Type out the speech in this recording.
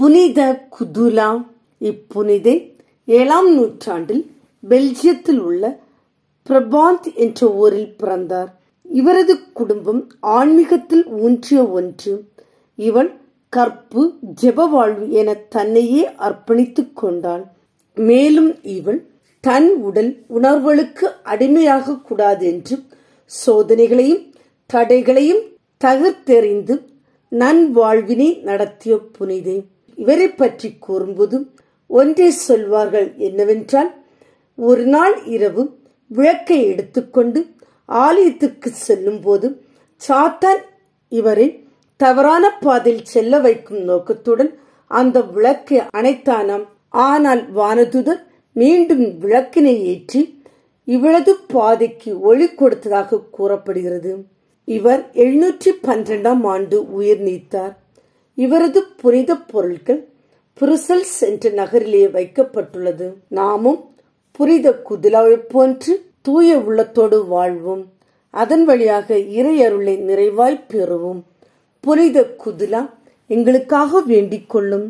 புனித குதுலா. இப்புனிதை 7ஆம் நூற்றாண்டில் பெல்ஜியத்தில் உள்ள பிரபாந்த் என்ற ஊரில் பிறந்தார். இவரது குடும்பம் ஆன்மீகத்தில் ஊன்றிய ஒன்று. இவள் கற்பு, ஜெப வாழ்வு என தன்னையே அர்ப்பணித்துக் கொண்டாள். மேலும் இவள் தன் உடல் உணர்வுகளுக்கு அடிமையாக கூடாது என்று சோதனைகளையும் தடைகளையும் தகர்த்தெறிந்து நன்வாழ்வினை நடத்திய புனிதை. இவரை பற்றி கூறும்போது ஒன்றை சொல்வார்கள் என்னவென்றால், ஒரு நாள் இரவு விளக்கை எடுத்துக்கொண்டு ஆலயத்துக்கு செல்லும் போது சாத்தான் இவரை தவறான பாதையில் செல்ல வைக்கும் நோக்கத்துடன் அந்த விளக்கை அணைத்தானாம். ஆனால் வானதுதர் மீண்டும் விளக்கினை ஏற்றி இவளது பாதைக்கு ஒளி கொடுத்ததாக கூறப்படுகிறது. இவர் 712ஆம் ஆண்டு உயிர் நீத்தார். இவரது புனித பொருட்கள் புருசல்ஸ் என்ற நகரிலே வைக்கப்பட்டுள்ளது. நாமும் புனித குதுலாவை போன்று தூய உள்ளத்தோடு வாழ்வோம். அதன் வழியாக இறை அருளை நிறைவாய் பெறுவோம். புனித குதுலா எங்களுக்காக வேண்டிக் கொள்ளும்.